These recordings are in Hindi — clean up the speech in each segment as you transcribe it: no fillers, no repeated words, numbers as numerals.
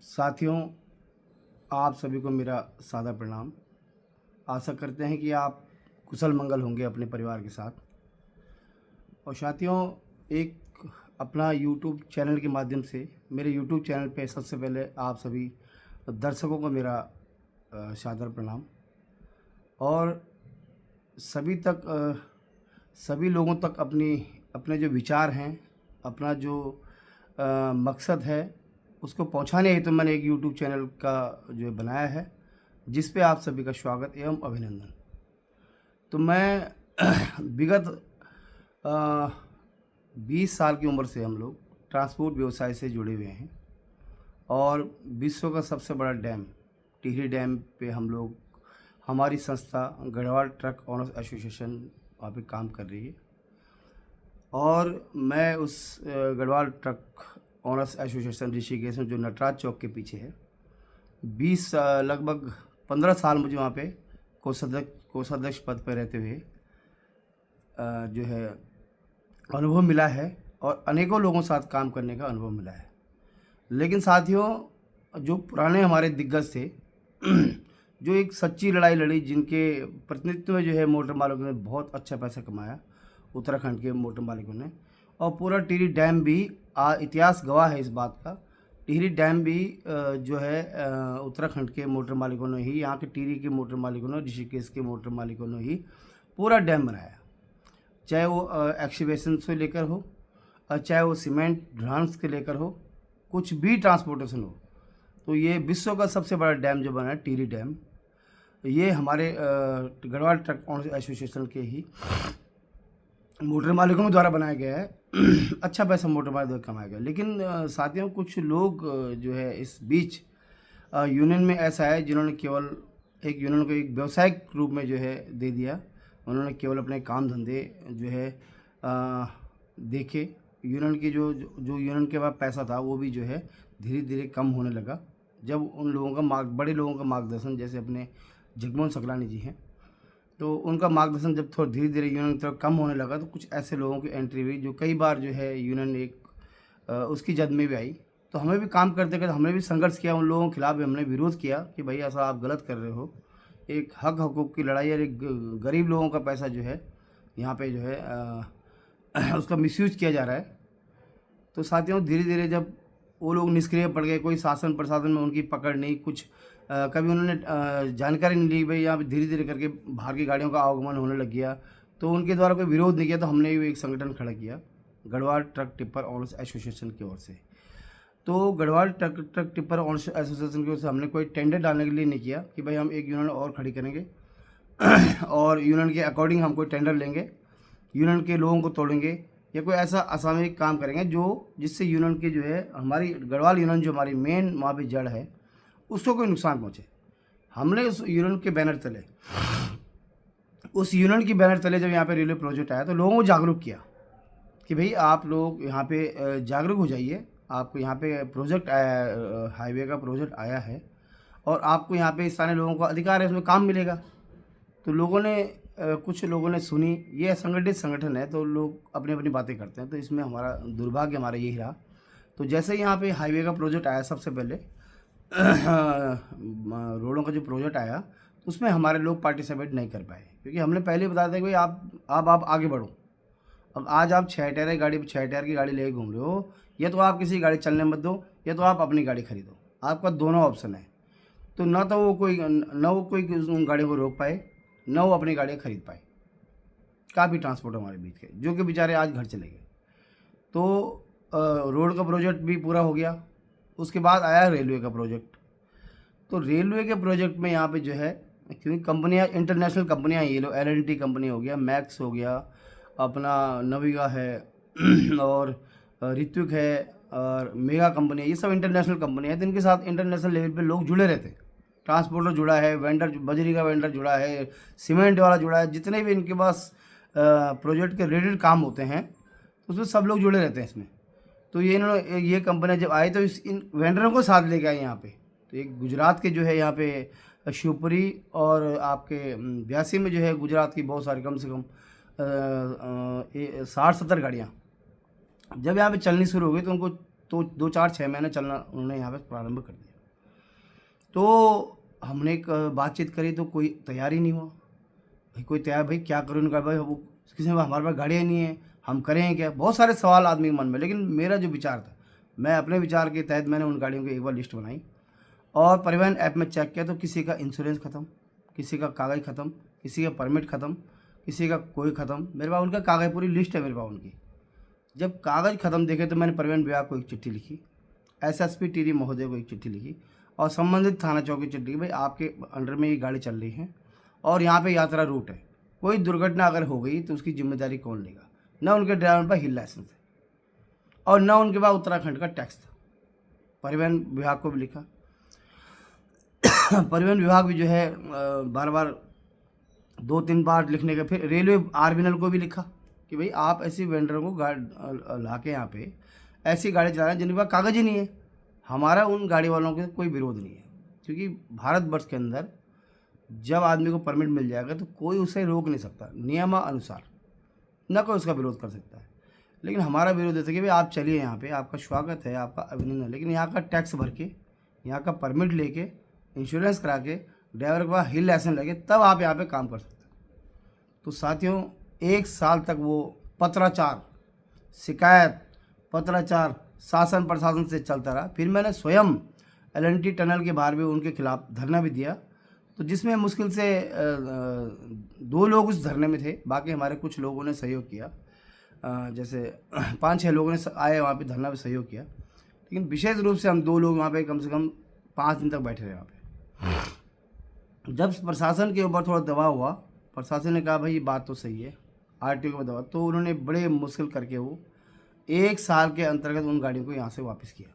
साथियों, आप सभी को मेरा सादर प्रणाम। आशा करते हैं कि आप कुशल मंगल होंगे अपने परिवार के साथ। और साथियों, एक अपना यूट्यूब चैनल के माध्यम से मेरे यूट्यूब चैनल पे सबसे पहले आप सभी दर्शकों को मेरा सादर प्रणाम। और सभी लोगों तक अपने जो विचार हैं, अपना जो मकसद है, उसको पहुंचाने हेतु मैंने एक यूट्यूब चैनल का जो है बनाया है, जिस पे आप सभी का स्वागत एवं अभिनंदन। तो मैं विगत 20 साल की उम्र से हम लोग ट्रांसपोर्ट व्यवसाय से जुड़े हुए हैं और विश्व का सबसे बड़ा डैम टिहरी डैम पे हमारी संस्था गढ़वाल ट्रक ओनर्स एसोसिएशन वहाँ पे काम कर रही है। और मैं उस Garhwal truck owners association Rishikesh में, जो नटराज चौक के पीछे है, लगभग 15 साल मुझे वहाँ पे कोषाध्यक्ष पद पर रहते हुए जो है अनुभव मिला है और अनेकों लोगों के साथ काम करने का अनुभव मिला है। लेकिन साथियों, जो पुराने हमारे दिग्गज थे जो एक सच्ची लड़ाई लड़ी, जिनके प्रतिनिधित्व में जो है मोटर मालिकों ने बहुत अच्छा पैसा कमाया, उत्तराखंड के मोटर मालिकों ने। और पूरा टिहरी डैम भी इतिहास गवाह है इस बात का। टिहरी डैम भी जो है उत्तराखंड के मोटर मालिकों ने ही, यहाँ के टिहरी के मोटर मालिकों ने, ऋषिकेश के मोटर मालिकों ने ही पूरा डैम बनाया। चाहे वो एक्सकेवेशन से लेकर हो, चाहे वो सीमेंट ड्राम्स के लेकर हो, कुछ भी ट्रांसपोर्टेशन हो, तो ये विश्व का सबसे बड़ा डैम जो बना है टिहरी डैम, ये हमारे गढ़वाल ट्रक ओनर्स एसोसिएशन के ही मोटर मालिकों के द्वारा बनाया गया है। अच्छा पैसा मोटर मालिक द्वारा कमाया गया। लेकिन साथियों, कुछ लोग जो है इस बीच यूनियन में ऐसा है जिन्होंने केवल एक यूनियन को एक व्यावसायिक रूप में जो है दे दिया। उन्होंने केवल अपने काम धंधे जो है देखे। यूनियन की जो यूनियन के पास पैसा था वो भी जो है धीरे धीरे कम होने लगा। जब उन लोगों का बड़े लोगों का मार्गदर्शन, जैसे अपने जगमोहन सकलानी जी हैं, तो उनका मार्गदर्शन जब थोड़ा धीरे धीरे यूनियन की तरफ कम होने लगा, तो कुछ ऐसे लोगों की एंट्री हुई जो कई बार जो है यूनियन उसकी जद में भी आई। तो हमें भी काम करते करते हमने भी संघर्ष किया, उन लोगों के खिलाफ भी हमने विरोध किया कि भाई ऐसा आप गलत कर रहे हो। एक हक हकूक़ की लड़ाई और एक गरीब लोगों का पैसा जो है यहाँ पे जो है उसका मिसयूज किया जा रहा है। तो साथियों, धीरे धीरे जब वो लोग निष्क्रिय पड़ गए, कोई शासन प्रशासन में उनकी पकड़ नहीं, कुछ कभी उन्होंने जानकारी नहीं ली, भाई यहाँ पे धीरे धीरे करके बाहर की गाड़ियों का आवागमन होने लग गया, तो उनके द्वारा कोई विरोध नहीं किया। तो हमने भी एक संगठन खड़ा किया, Garhwal truck tipper owners association की ओर से। तो Garhwal truck tipper owners association की ओर से हमने कोई टेंडर डालने के लिए नहीं किया कि भाई हम एक यूनियन और खड़ी करेंगे और यूनियन के अकॉर्डिंग हम कोई टेंडर लेंगे, यूनियन के लोगों को तोड़ेंगे या कोई ऐसा असामयिक काम करेंगे जिससे यूनियन की जो है हमारी गढ़वाल यूनियन, जो हमारी मेन वहाँ पर जड़ है, उसको कोई नुकसान पहुँचे। हमने उस यूनियन के बैनर तले जब यहाँ पे रेलवे प्रोजेक्ट आया, तो लोगों को जागरूक किया कि भाई आप लोग यहाँ पे जागरूक हो जाइए। आपको यहाँ पे प्रोजेक्ट आया, हाईवे का प्रोजेक्ट आया है और आपको यहाँ पे स्थानीय लोगों को अधिकार है, इसमें काम मिलेगा। तो कुछ लोगों ने सुनी। ये असंगठित संगठन है, तो लोग अपनी अपनी बातें करते हैं, तो इसमें हमारा दुर्भाग्य हमारा यही रहा। तो जैसे ही यहाँ पे हाईवे का प्रोजेक्ट आया, सबसे पहले रोडों का जो प्रोजेक्ट आया, तो उसमें हमारे लोग पार्टिसिपेट नहीं कर पाए, क्योंकि हमने पहले बता दिया कि भाई आप आगे बढ़ो। अब आज आप 6 टायर की गाड़ी लेके घूम रहे हो, या तो आप किसी गाड़ी चलने मत दो, या तो आप अपनी गाड़ी खरीदो। आपका दोनों ऑप्शन है। तो ना वो कोई उन गाड़ियों को रोक पाए, ना वो अपनी गाड़ियाँ खरीद पाए। काफ़ी ट्रांसपोर्ट हमारे बीच के, जो कि बेचारे आज घर चले गए। तो रोड का प्रोजेक्ट भी पूरा हो गया। उसके बाद आया रेलवे का प्रोजेक्ट। तो रेलवे के प्रोजेक्ट में यहाँ पे जो है, क्योंकि कंपनियाँ इंटरनेशनल कंपनियाँ, ये लो L&T कंपनी हो गया, मैक्स हो गया, अपना नविगा है और ऋत्विक है और मेगा कंपनी है, ये सब इंटरनेशनल कंपनी है। तो इनके साथ इंटरनेशनल लेवल पे लोग जुड़े रहते हैं। ट्रांसपोर्टर जुड़ा है, वेंडर, बजरी का वेंडर जुड़ा है, सीमेंट वाला जुड़ा है, जितने भी इनके पास प्रोजेक्ट के रिलेटेड काम होते हैं, उसमें सब लोग जुड़े रहते हैं इसमें। तो ये कंपनियाँ जब आई, तो इन वेंडरों को साथ लेके आई यहाँ पे। तो एक गुजरात के जो है यहाँ पे शिवपुरी और आपके ब्यासी में जो है गुजरात की बहुत सारी, कम से कम 60-70 गाड़ियाँ जब यहाँ पे चलनी शुरू हो गई, तो उनको तो 2-4-6 महीने चलना उन्होंने यहाँ पे प्रारंभ कर दिया। तो हमने एक बातचीत करी तो कोई तैयार ही नहीं हुआ। भाई कोई तैयार, भाई क्या करूँ? उनका भाई वो किसी ने, हमारे पास गाड़ियाँ नहीं है, हम करें क्या? बहुत सारे सवाल आदमी के मन में। लेकिन मेरा जो विचार था, मैं अपने विचार के तहत मैंने उन गाड़ियों की एक बार लिस्ट बनाई और परिवहन ऐप में चेक किया तो किसी का इंश्योरेंस ख़त्म, किसी का कागज़ ख़त्म, किसी का परमिट ख़त्म, किसी का कोई ख़त्म। मेरे पास उनका कागज़, पूरी लिस्ट है मेरे पास उनकी। जब कागज़ ख़त्म देखे तो मैंने परिवहन विभाग को एक चिट्ठी लिखी, एसएसपी टीडी महोदय को एक चिट्ठी लिखी और संबंधित थाना चौकी चिट्ठी लिखी, भाई आपके अंडर में ये गाड़ी चल रही है और यहाँ पे यात्रा रूट है, कोई दुर्घटना अगर हो गई तो उसकी जिम्मेदारी कौन लेगा? न उनके ड्राइवर पर हिल लाइसेंस है और न उनके पास उत्तराखंड का टैक्स था। परिवहन विभाग को भी लिखा। परिवहन विभाग भी जो है बार बार 2-3 बार लिखने के, फिर रेलवे आरबीएनएल को भी लिखा कि भाई आप ऐसी वेंडरों को ला के यहाँ पे ऐसी गाड़ी चला रहे हैं जिनके पास कागज़ ही नहीं है। हमारा उन गाड़ी वालों के कोई विरोध नहीं है, क्योंकि भारतवर्ष के अंदर जब आदमी को परमिट मिल जाएगा तो कोई उसे रोक नहीं सकता, नियमानुसार न कोई उसका विरोध कर सकता है। लेकिन हमारा विरोध है कि भाई आप चलिए, यहाँ पे आपका स्वागत है, आपका अभिनंदन है, लेकिन यहाँ का टैक्स भर के, यहाँ का परमिट लेके, इंश्योरेंस करा के, ड्राइवर के पास हिल लाइसेंस लगे, तब आप यहाँ पे काम कर सकते हैं। तो साथियों, 1 साल तक वो पत्राचार, शिकायत, पत्राचार शासन प्रशासन से चलता रहा। फिर मैंने स्वयं एल&टी टनल के बाहर भी उनके खिलाफ धरना भी दिया, तो जिसमें मुश्किल से 2 लोग उस धरने में थे, बाकी हमारे कुछ लोगों ने सहयोग किया, जैसे 5-6 लोगों ने आए वहाँ पे धरना में सहयोग किया। लेकिन विशेष रूप से हम 2 लोग वहाँ पे कम से कम 5 दिन तक बैठे रहे वहाँ पे। जब प्रशासन के ऊपर थोड़ा दबाव हुआ, प्रशासन ने कहा भाई ये बात तो सही है, आरटीओ को दबाव, तो उन्होंने बड़े मुश्किल करके वो 1 साल के अंतर्गत उन गाड़ियों को यहाँ से वापस किया।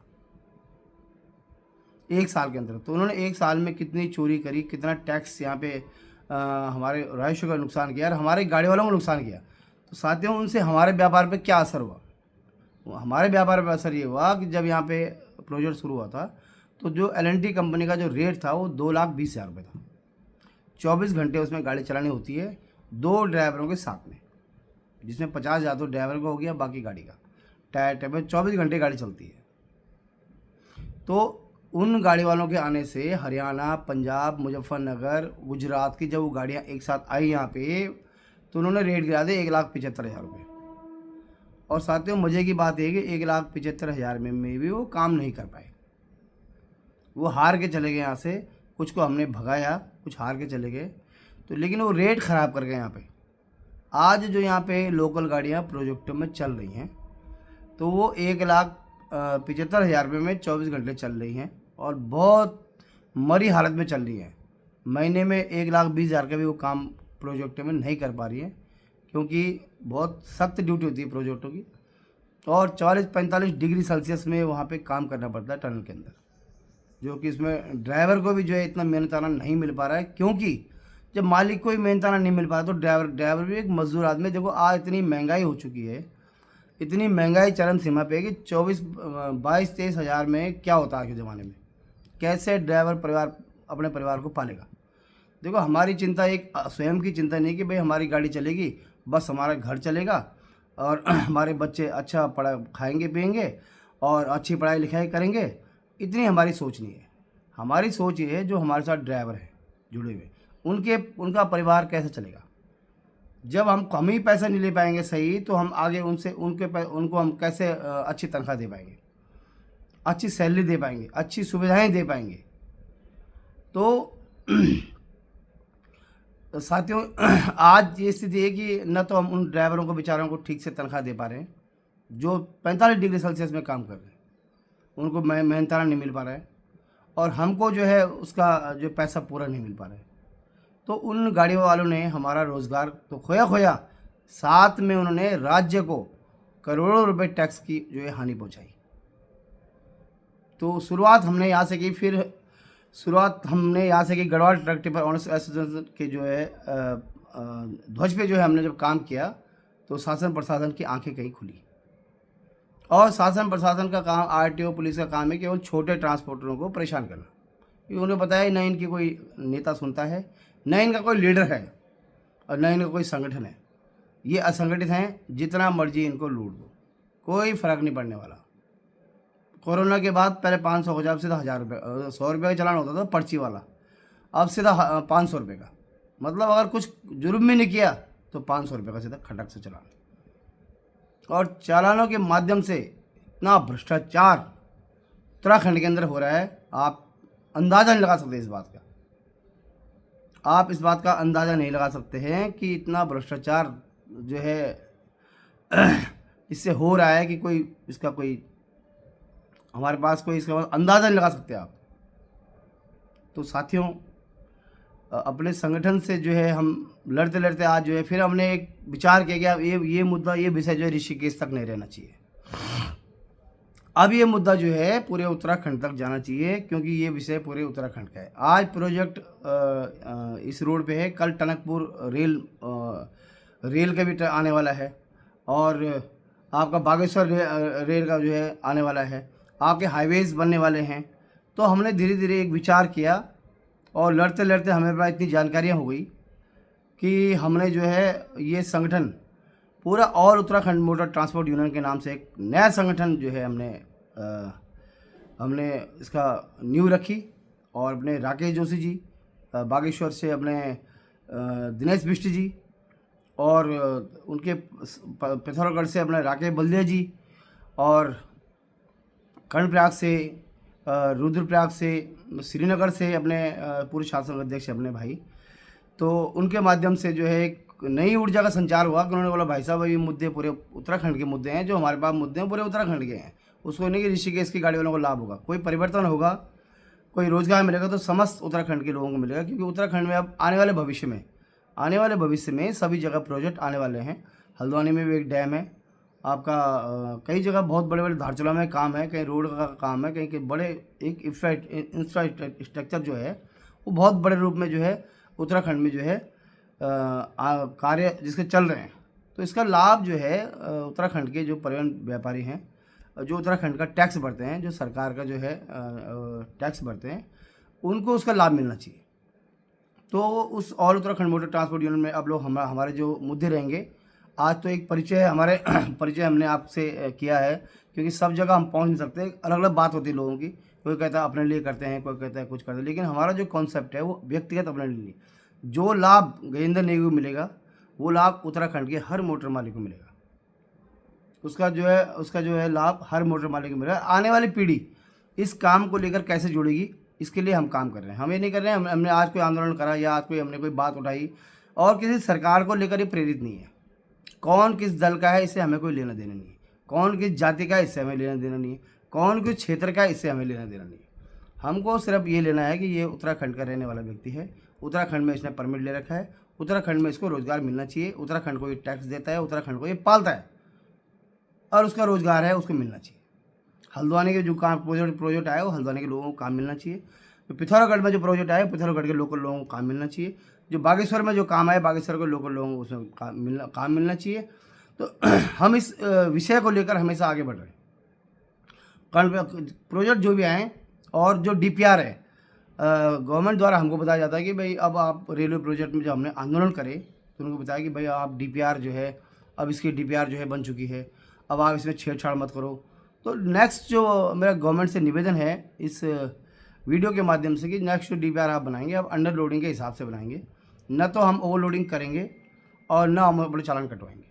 1 साल के अंदर। तो उन्होंने 1 साल में कितनी चोरी करी, कितना टैक्स यहाँ पे हमारे राजस्व का नुकसान किया और हमारे गाड़ी वालों को नुकसान किया। तो साथियों, उनसे हमारे व्यापार पे क्या असर हुआ? हमारे व्यापार पे असर ये हुआ कि जब यहाँ पे प्रोजेक्ट शुरू हुआ था तो जो एल&टी कंपनी का जो रेट था वो 2,20,000 रुपये था। 24 घंटे उसमें गाड़ी चलानी होती है 2 ड्राइवरों के साथ में, जिसमें 50,000 तो ड्राइवर का हो गया, बाकी गाड़ी का टायर में 24 घंटे गाड़ी चलती है। तो उन गाड़ी वालों के आने से हरियाणा, पंजाब, मुजफ्फरनगर, गुजरात की जब वो गाड़ियाँ एक साथ आई यहाँ पे, तो उन्होंने रेट गिरा दिए 1,75,000 रुपये। और साथियों, मज़े की बात है कि 1,75,000 में भी वो काम नहीं कर पाए, वो हार के चले गए यहाँ से। कुछ को हमने भगाया, कुछ हार के चले गए, तो लेकिन वो रेट ख़राब कर गए यहाँ पे। आज जो यहाँ पे लोकल गाड़ियाँ प्रोजेक्ट में चल रही हैं तो वो 1,75,000 रुपये में 24 घंटे चल रही हैं और बहुत मरी हालत में चल रही हैं। महीने में 1,20,000 का भी वो काम प्रोजेक्ट में नहीं कर पा रही है, क्योंकि बहुत सख्त ड्यूटी होती है प्रोजेक्टों की और 40-45 डिग्री सेल्सियस में वहाँ पे काम करना पड़ता है टनल के अंदर, जो कि इसमें ड्राइवर को भी जो है इतना मेहनताना नहीं मिल पा रहा है। क्योंकि जब मालिक को ही मेहनताना नहीं मिल पा रहा तो ड्राइवर भी एक मजदूर आदमी। देखो आज इतनी महंगाई हो चुकी है, इतनी महंगाई चरम सीमा पे है कि 22-23 हज़ार में क्या होता है आज के ज़माने में, कैसे ड्राइवर परिवार अपने परिवार को पालेगा? देखो, हमारी चिंता एक स्वयं की चिंता नहीं कि भाई हमारी गाड़ी चलेगी, बस हमारा घर चलेगा और हमारे बच्चे अच्छा पढ़ा खाएंगे पिएंगे और अच्छी पढ़ाई लिखाई करेंगे, इतनी हमारी सोच नहीं है। हमारी सोच ये है जो हमारे साथ ड्राइवर हैं जुड़े हुए, उनका परिवार कैसे चलेगा। जब हम ही पैसा नहीं ले पाएंगे सही, तो हम आगे उनको हम कैसे अच्छी तनख्वाह दे पाएंगे, अच्छी सैलरी दे पाएंगे, अच्छी सुविधाएं दे पाएंगे। तो साथियों, आज ये स्थिति है कि न तो हम उन ड्राइवरों को बेचारों को ठीक से तनख्वाह दे पा रहे हैं जो 45 डिग्री सेल्सियस में काम कर रहे हैं, उनको मेहनताना नहीं मिल पा रहा है, और हमको जो है उसका जो पैसा पूरा नहीं मिल पा रहा है। तो उन गाड़ी वालों ने हमारा रोज़गार तो खोया, साथ में उन्होंने राज्य को करोड़ों रुपए टैक्स की जो है हानि पहुंचाई। तो शुरुआत हमने यहाँ से की Garhwal truck tipper owners association के जो है ध्वज पे जो है हमने जब काम किया तो शासन प्रशासन की आंखें कहीं खुली। और शासन प्रशासन का काम, आरटीओ पुलिस का काम है केवल छोटे ट्रांसपोर्टरों को परेशान करना, क्योंकि उन्हें पता है न इनकी कोई नेता सुनता है, न इनका कोई लीडर है और न इनका कोई संगठन है। ये असंगठित हैं, जितना मर्जी इनको लूट दो, कोई फ़र्क नहीं पड़ने वाला, कोरोना के बाद पहले 500 हो जाए, अब सीधा 1000 रुपये, 100 रुपये का चालान होता था पर्ची वाला, अब सीधा 500 रुपये का। मतलब अगर कुछ जुर्म भी नहीं किया तो 500 रुपये का सीधा खटक से चालान। और चालानों के माध्यम से इतना भ्रष्टाचार उत्तराखंड के अंदर हो रहा है, आप अंदाज़ा नहीं लगा सकते इस बात का। आप इस बात का अंदाज़ा नहीं लगा सकते हैं कि इतना भ्रष्टाचार जो है इससे हो रहा है कि कोई इसका कोई हमारे पास कोई इसका अंदाज़ा नहीं लगा सकते आप। तो साथियों, अपने संगठन से जो है हम लड़ते लड़ते आज जो है फिर हमने एक विचार किया कि अब ये मुद्दा, ये विषय जो है ऋषिकेश तक नहीं रहना चाहिए। अब ये मुद्दा जो है पूरे उत्तराखंड तक जाना चाहिए, क्योंकि ये विषय पूरे उत्तराखंड का है। आज प्रोजेक्ट इस रोड पे है, कल टनकपुर रेल का भी आने वाला है, और आपका बागेश्वर रेल का जो है आने वाला है, आपके हाईवेज बनने वाले हैं। तो हमने धीरे धीरे एक विचार किया और लड़ते लड़ते हमें पास इतनी जानकारियाँ हो गई कि हमने जो है ये संगठन पूरा all Uttarakhand motor transport union के नाम से एक नया संगठन जो है हमने इसका नींव रखी। और अपने राकेश जोशी जी बागेश्वर से, अपने दिनेश बिष्ट जी, और उनके पिथौरागढ़ से अपने राकेश बल्दिया जी, और कर्णप्रयाग से, रुद्रप्रयाग से, श्रीनगर से अपने पूर्व शासन अध्यक्ष अपने भाई। तो उनके माध्यम से जो है एक नई ऊर्जा का संचार हुआ कि उन्होंने बोला भाई साहब ये मुद्दे पूरे उत्तराखंड के मुद्दे हैं, जो हमारे पास मुद्दे हैं पूरे उत्तराखंड के हैं। उसको नहीं कि ऋषिकेश की गाड़ी वालों को लाभ होगा, कोई परिवर्तन होगा, कोई रोजगार मिलेगा तो समस्त उत्तराखंड के लोगों को मिलेगा। क्योंकि उत्तराखंड में अब आने वाले भविष्य में सभी जगह प्रोजेक्ट आने वाले हैं। हल्द्वानी में भी एक डैम है आपका, कई जगह बहुत बड़े बड़े धारचूला में काम है, कहीं रोड का काम है, कहीं के बड़े एक इंफ्रास्ट्रक्चर जो है वो बहुत बड़े रूप में जो है उत्तराखंड में जो है कार्य जिसके चल रहे हैं। तो इसका लाभ जो है उत्तराखंड के जो परिवहन व्यापारी हैं, जो उत्तराखंड का टैक्स भरते हैं, जो सरकार का जो है टैक्स भरते हैं, उनको उसका लाभ मिलना चाहिए। तो उस all Uttarakhand motor transport union में अब लोग हमारे जो मुद्दे रहेंगे, आज तो एक परिचय हमारे परिचय हमने आपसे किया है, क्योंकि सब जगह हम पहुंच नहीं सकते, अलग अलग बात होती है लोगों की। कोई कहता है अपने लिए करते हैं, कोई कहता है कुछ करते हैं, लेकिन हमारा जो कॉन्सेप्ट है वो व्यक्तिगत अपने लिए। जो लाभ गजेंद्र नेगी को मिलेगा वो लाभ उत्तराखंड के हर मोटर मालिक को मिलेगा। उसका जो है लाभ हर मोटर मालिक को मिलेगा। आने वाली पीढ़ी इस काम को लेकर कैसे जुड़ेगी, इसके लिए हम काम कर रहे हैं। हम ये नहीं कर रहे हैं हमने आज कोई आंदोलन करा या आज हमने कोई बात उठाई और किसी सरकार को लेकर ये प्रेरित नहीं है। कौन किस दल का है इससे हमें कोई लेना देना नहीं है, कौन किस जाति का है इससे हमें लेना देना नहीं है, कौन किस क्षेत्र का है इससे हमें लेना देना नहीं है। हमको सिर्फ ये लेना है कि ये उत्तराखंड का रहने वाला व्यक्ति है, उत्तराखंड में इसने परमिट ले रखा है, उत्तराखंड में इसको रोज़गार मिलना चाहिए, उत्तराखंड को ये टैक्स देता है, उत्तराखंड को ये पालता है और उसका रोज़गार है उसको मिलना चाहिए। हल्द्वानी के जो काम प्रोजेक्ट आया वो हल्द्वानी के लोगों को काम मिलना चाहिए। तो पिथौरागढ़ में जो प्रोजेक्ट आया पिथौरागढ़ के लोकल लोगों को काम मिलना चाहिए। जो बागेश्वर में जो काम आया बागेश्वर के लोकल लोगों को उसमें काम मिलना चाहिए। तो हम इस विषय को लेकर हमेशा आगे बढ़ रहे हैं। प्रोजेक्ट जो भी आए और जो DPR है गवर्नमेंट द्वारा हमको बताया जाता है कि भाई अब आप रेलवे प्रोजेक्ट में जब हमने आंदोलन करे तो उनको बताया कि भाई आप DPR जो है अब इसकी DPR जो है बन चुकी है, अब आप इसमें छेड़छाड़ मत करो। तो नेक्स्ट जो मेरा गवर्नमेंट से निवेदन है इस वीडियो के माध्यम से कि नेक्स्ट जो DPR आप बनाएंगे आप अंडर लोडिंग के हिसाब से बनाएंगे, न तो हम ओवरलोडिंग करेंगे और न हम अपने चालान कटवाएंगे।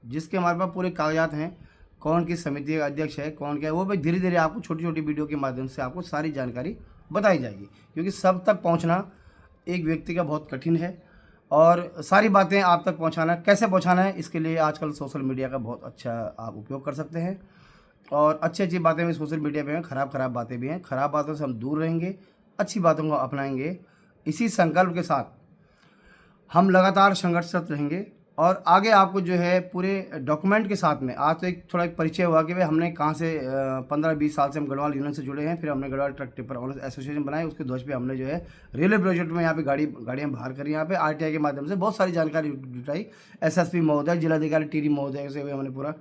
जिसके हमारे पास पूरे कागजात हैं, कौन किस समिति का अध्यक्ष है, कौन क्या है, वो भाई धीरे धीरे आपको छोटी छोटी वीडियो के माध्यम से आपको सारी जानकारी बताई जाएगी। क्योंकि सब तक पहुंचना एक व्यक्ति का बहुत कठिन है और सारी बातें आप तक पहुंचाना, कैसे पहुंचाना है, इसके लिए आजकल सोशल मीडिया का बहुत अच्छा आप उपयोग कर सकते हैं। और अच्छी अच्छी बातें भी सोशल मीडिया पे हैं, ख़राब बातें भी हैं। ख़राब बातों से हम दूर रहेंगे, अच्छी बातों को अपनाएंगे। इसी संकल्प के साथ हम लगातार संघर्षरत रहेंगे और आगे आपको जो है पूरे डॉक्यूमेंट के साथ में आज तो एक थोड़ा एक परिचय हुआ कि भाई हमने कहाँ से 15-20 साल से हम गढ़वाल यूनियन से जुड़े हैं। फिर हमने Garhwal truck tipper owners association बनाए, उसके ध्वज पे हमने जो है रेलवे प्रोजेक्ट में यहाँ पे गाड़ियाँ बाहर करी। यहाँ पे RTI के माध्यम से बहुत सारी जानकारी जुटाई। SSP महोदय, जिलाधिकारी टिहरी महोदय से भी हमने पूरा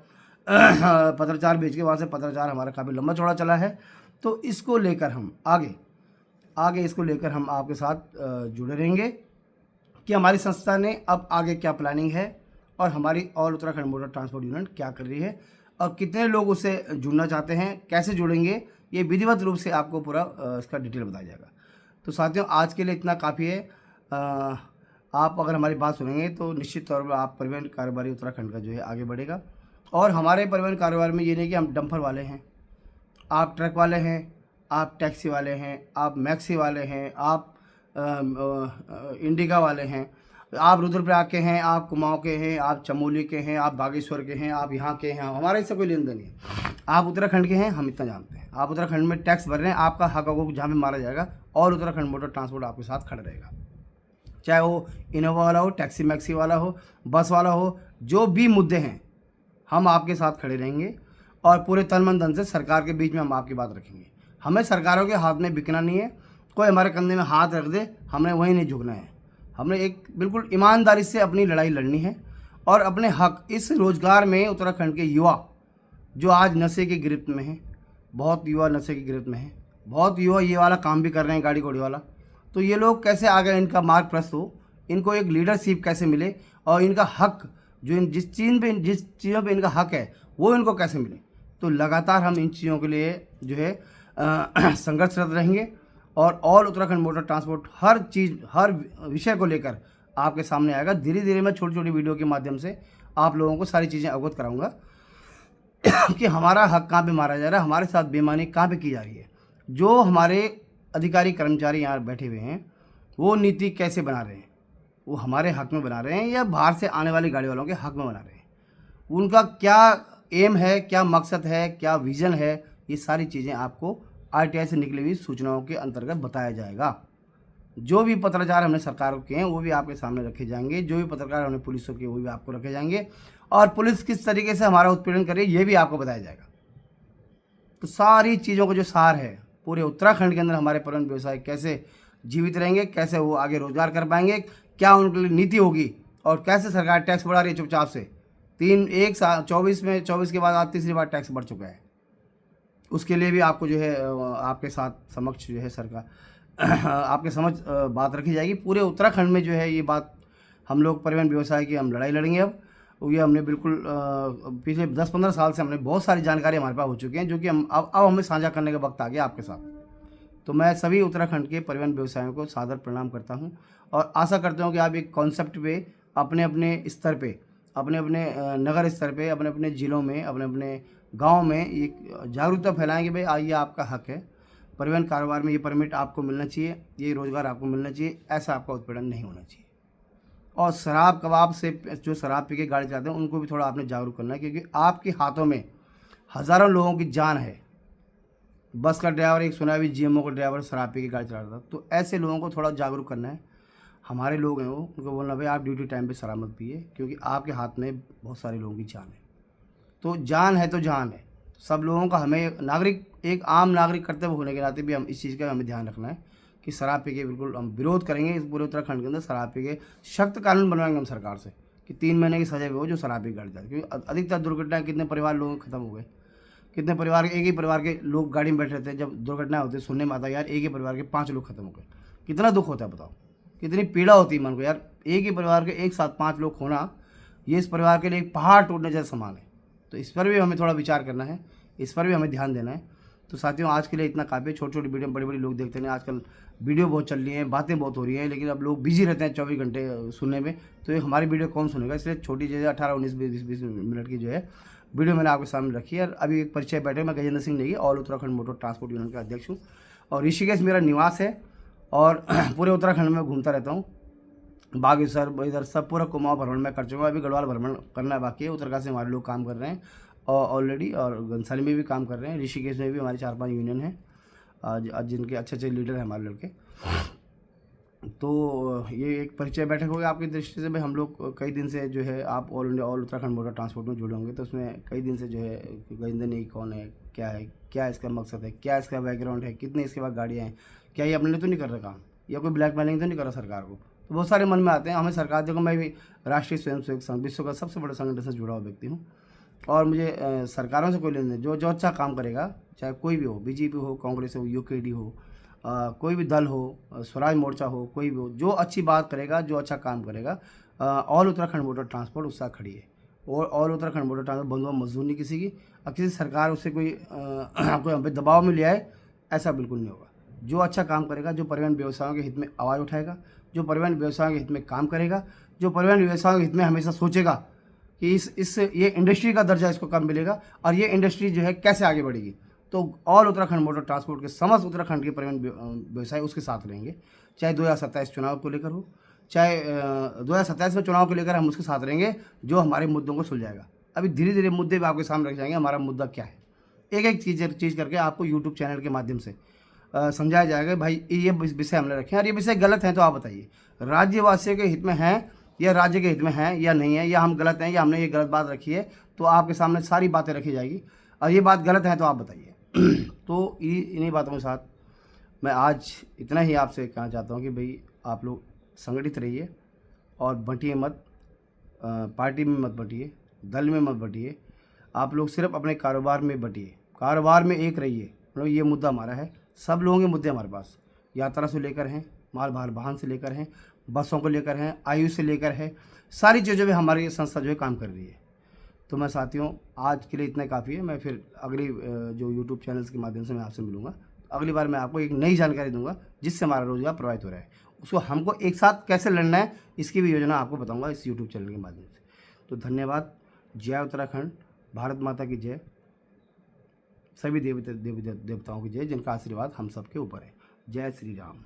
पत्राचार भेज के, वहाँ से पत्राचार हमारा काफ़ी लंबा चौड़ा चला है। तो इसको लेकर हम आगे इसको लेकर हम आपके साथ जुड़े रहेंगे कि हमारी संस्था ने अब आगे क्या प्लानिंग है और हमारी all Uttarakhand motor transport union क्या कर रही है। और कितने लोग उससे जुड़ना चाहते हैं, कैसे जुड़ेंगे, ये विधिवत रूप से आपको पूरा इसका डिटेल बताया जाएगा। तो साथियों, आज के लिए इतना काफ़ी है। आप अगर हमारी बात सुनेंगे तो निश्चित तौर पर आप परिवहन कारोबारी उत्तराखंड का जो है आगे बढ़ेगा। और हमारे परिवहन कारोबार में ये नहीं कि हम डंपर वाले हैं, आप ट्रक वाले हैं, आप टैक्सी वाले हैं, आप मैक्सी वाले हैं, आप इंडिका वाले हैं, आप रुद्रप्रयाग के हैं, आप कुमाऊं के हैं, आप चमोली के हैं, आप बागेश्वर के हैं, आप यहाँ के हैं, हमारा इससे कोई लेन देन नहीं है। आप उत्तराखंड के हैं, हम इतना जानते हैं। आप उत्तराखंड में टैक्स भर रहे हैं, आपका हक हकूक जहाँ पे मारा जाएगा और उत्तराखंड मोटर ट्रांसपोर्ट आपके साथ खड़ा रहेगा। चाहे वो इनोवा वाला हो, टैक्सी मैक्सी वाला हो, बस वाला हो, जो भी मुद्दे हैं हम आपके साथ खड़े रहेंगे और पूरे तन मन धन से सरकार के बीच में हम आपकी बात रखेंगे। हमें सरकारों के हाथ में बिकना नहीं है, कोई हमारे कंधे में हाथ रख दे हमने वहीं नहीं झुकना है। हमने एक बिल्कुल ईमानदारी से अपनी लड़ाई लड़नी है और अपने हक, इस रोज़गार में उत्तराखंड के युवा जो आज नशे की गिरफ्त में हैं, बहुत युवा नशे की गिरफ्त में हैं, बहुत युवा ये वाला काम भी कर रहे हैं, गाड़ी घोड़ी वाला, तो ये लोग कैसे आगे इनका मार्ग प्रशस्त हो, इनको एक लीडरशिप कैसे मिले और इनका हक जो जिस चीज़ों पे इनका हक है वो इनको कैसे मिले। तो लगातार हम इन चीज़ों के लिए जो है संघर्षरत रहेंगे और ऑल उत्तराखंड मोटर ट्रांसपोर्ट हर चीज़, हर विषय को लेकर आपके सामने आएगा। धीरे धीरे मैं छोटी छोटी वीडियो के माध्यम से आप लोगों को सारी चीज़ें अवगत कराऊंगा कि हमारा हक कहाँ पे मारा जा रहा है, हमारे साथ बेईमानी कहाँ पे की जा रही है, जो हमारे अधिकारी कर्मचारी यहाँ बैठे हुए हैं वो नीति कैसे बना रहे हैं, वो हमारे हक में बना रहे हैं या बाहर से आने वाली गाड़ी वालों के हक में बना रहे हैं, उनका क्या एम है, क्या मकसद है, क्या विज़न है, ये सारी चीज़ें आपको आरटीआई से निकली हुई सूचनाओं के अंतर्गत बताया जाएगा। जो भी पत्राचार हमने सरकार को किए हैं वो भी आपके सामने रखे जाएंगे, जो भी पत्रकार हमने पुलिस को किए वो भी आपको रखे जाएंगे और पुलिस किस तरीके से हमारा उत्पीड़न करे ये भी आपको बताया जाएगा। तो सारी चीज़ों का जो सार है, पूरे उत्तराखंड के अंदर हमारे परिवहन व्यवसाय कैसे जीवित रहेंगे, कैसे वो आगे रोजगार कर पाएंगे, क्या उनके लिए नीति होगी और कैसे सरकार टैक्स बढ़ा रही है चुपचाप से। 24 के बाद आज तीसरी बार टैक्स बढ़ चुका है, उसके लिए भी आपको जो है आपके साथ समक्ष जो है सरकार आपके समझ बात रखी जाएगी। पूरे उत्तराखंड में जो है ये बात हम लोग परिवहन व्यवसाय की हम लड़ाई लड़ेंगे। अब ये हमने बिल्कुल पिछले 10-15 साल से हमने बहुत सारी जानकारी हमारे पास हो चुकी हैं जो कि हम अब हमें साझा करने का वक्त आ गया आपके साथ। तो मैं सभी उत्तराखंड के परिवहन व्यवसायों को सादर प्रणाम करता हूं और आशा करता हूं कि आप एक कॉन्सेप्ट पे अपने अपने स्तर पे, अपने अपने नगर स्तर पे, अपने अपने ज़िलों में, अपने अपने गांव में एक जागरूकता फैलाएं कि भाई आइए आपका हक है, परिवहन कारोबार में ये परमिट आपको मिलना चाहिए, ये रोज़गार आपको मिलना चाहिए, ऐसा आपका उत्पीड़न नहीं होना चाहिए। और शराब कबाब से जो शराब पी के गाड़ी चलाते हैं उनको भी थोड़ा आपने जागरूक करना है, क्योंकि आपके हाथों में हज़ारों लोगों की जान है। बस का ड्राइवर, एक सुना भी जीएमओ का ड्राइवर शराब पी के गाड़ी चला रहा था, तो ऐसे लोगों को थोड़ा जागरूक करना है। हमारे लोग हैं वो, उनको बोलना भाई आप ड्यूटी टाइम पे शराब मत पिए, क्योंकि आपके हाथ में बहुत सारे लोगों की जान है। तो जान है तो जान है, सब लोगों का हमें नागरिक, एक आम नागरिक कर्तव्य होने के नाते भी हम इस चीज़ का हमें ध्यान रखना है कि शराब पी के बिल्कुल हम विरोध करेंगे। इस पूरे उत्तराखंड के अंदर शराब पी के सख्त कानून बनवाएंगे हम सरकार से कि 3 महीने की सजा भी हो जो शराब पी गाड़ी चलाते, क्योंकि अधिकतर दुर्घटनाएं कितने परिवार लोगों के खत्म हो गए, कितने परिवार के, एक ही परिवार के लोग गाड़ी में बैठे रहते हैं, जब दुर्घटना होती है सुनने में आता है यार एक ही परिवार के 5 लोग खत्म हो गए। कितना दुख होता है बताओ, कितनी पीड़ा होती है मन को यार, एक ही परिवार के एक साथ 5 लोग खोना, ये इस परिवार के लिए एक पहाड़ टूटने जैसा समान है। तो इस पर भी हमें थोड़ा विचार करना है, इस पर भी हमें ध्यान देना है। तो साथियों, आज के लिए इतना काफ़ी है। छोटी छोटी वीडियो बड़ी बड़ी लोग देखते हैं, आजकल वीडियो बहुत चल रही है, बातें बहुत हो रही हैं, लेकिन अब लोग बिजी रहते हैं 24 घंटे सुनने में, तो ये हमारी वीडियो कौन सुनेगा, इसलिए छोटी चीज़ें 18, 19, 20 मिनट की जो है वीडियो मैंने आपके सामने रखी है। और अभी एक परिचय बैठे, मैं Gajendra Singh Negi, all Uttarakhand motor transport union का अध्यक्ष हूँ और ऋषिकेश मेरा निवास है और पूरे उत्तराखंड में घूमता रहता हूँ। बागेश्वर इधर सब पूरा कुमाऊं भ्रमण मैं कर चुका हूँ, अभी गढ़वाल भ्रमण करना बाकी है। उत्तरकाशी से हमारे लोग काम कर रहे हैं और ऑलरेडी, और घनसाली में भी काम कर रहे हैं, ऋषिकेश में भी हमारी 4-5 यूनियन है आज जिनके अच्छे लीडर हैं हमारे लड़के। तो ये एक परिचय बैठक होगी आपकी दृष्टि से। भाई हम लोग कई दिन से जो है, आप all India all Uttarakhand motor transport में जुड़े होंगे, तो उसमें कई दिन से जो है गजेंद्र नेगी कौन है, क्या इसका मकसद है, क्या इसका बैकग्राउंड है, कितने इसके बाद गाड़ियाँ हैं, क्या ये अपने लिए तो नहीं कर रहा काम, या कोई ब्लैकमेलिंग तो नहीं कर रहा सरकार को। तो बहुत सारे मन में आते हैं। हमें सरकार, देखो मैं भी राष्ट्रीय स्वयंसेवक संघ, विश्व का सबसे बड़ा संगठन से जुड़ा हुआ व्यक्ति हूँ और मुझे सरकारों से कोई लेन देन, जो अच्छा काम करेगा, चाहे कोई भी हो, बीजेपी हो, कांग्रेस हो, यूकेडी हो, कोई भी दल हो, स्वराज मोर्चा हो, कोई भी हो, जो अच्छी बात करेगा, जो अच्छा काम करेगा, ऑल उत्तराखंड मोटर ट्रांसपोर्ट उसका खड़ी है। और ऑल उत्तराखंड मोटर ट्रांसपोर्ट बंद हुआ, मंजूर नहीं किसी की, और किसी सरकार उससे कोई कोई हम पे दबाव में ले आए, ऐसा बिल्कुल नहीं होगा। जो अच्छा काम करेगा, जो परिवहन व्यवसायों के हित में आवाज़ उठाएगा, जो परिवहन व्यवसायों के हित में काम करेगा, जो परिवहन व्यवसायों के हित में हमेशा सोचेगा कि इस ये इंडस्ट्री का दर्जा इसको कब मिलेगा और ये इंडस्ट्री जो है कैसे आगे बढ़ेगी, तो ऑल उत्तराखंड मोटर ट्रांसपोर्ट के समस्त उत्तराखंड के परिवहन व्यवसाय उसके साथ रहेंगे। चाहे 2027 चुनाव को लेकर हो, चाहे 2027 में चुनाव को लेकर हम उसके साथ रहेंगे, जो हमारे मुद्दों को सुलझाएगा। अभी धीरे धीरे मुद्दे भी आपके सामने रख जाएंगे, हमारा मुद्दा क्या है, एक एक चीज़ करके आपको यूट्यूब चैनल के माध्यम से समझाया जाएगा। भाई ये विषय हमने रखे हैं और ये विषय गलत हैं तो आप बताइए, राज्यवासियों के हित में हैं या राज्य के हित में हैं या नहीं है, या हम गलत हैं या हमने ये गलत बात रखी है, तो आपके सामने सारी बातें रखी जाएगी और ये बात गलत है तो आप बताइए। तो इन्हीं बातों के साथ मैं आज इतना ही आपसे कहना चाहता हूँ कि भाई आप लोग संगठित रहिए और बंटिए मत, पार्टी में मत बंटिए, दल में मत बंटिए, आप लोग सिर्फ अपने कारोबार में बंटिए, कारोबार में एक रहिए। मतलब ये मुद्दा हमारा है, सब लोगों के मुद्दे हमारे पास यात्रा से लेकर हैं, माल भार वाहन से लेकर हैं, बसों को लेकर हैं, आयु से लेकर है, सारी चीज़ों में हमारी संस्था जो है काम कर रही है। तो मैं साथियों आज के लिए इतना काफ़ी है, मैं फिर अगली जो यूट्यूब चैनल्स के माध्यम से मैं आपसे मिलूँगा, अगली बार मैं आपको एक नई जानकारी दूंगा जिससे हमारा रोजगार प्रभावित हो रहा है, उसको हमको एक साथ कैसे लड़ना है इसकी भी योजना आपको बताऊंगा इस यूट्यूब चैनल के माध्यम से। तो धन्यवाद। जय उत्तराखंड, भारत माता की जय, सभी देवताओं की जय जिनका आशीर्वाद हम सबके ऊपर है। जय श्री राम।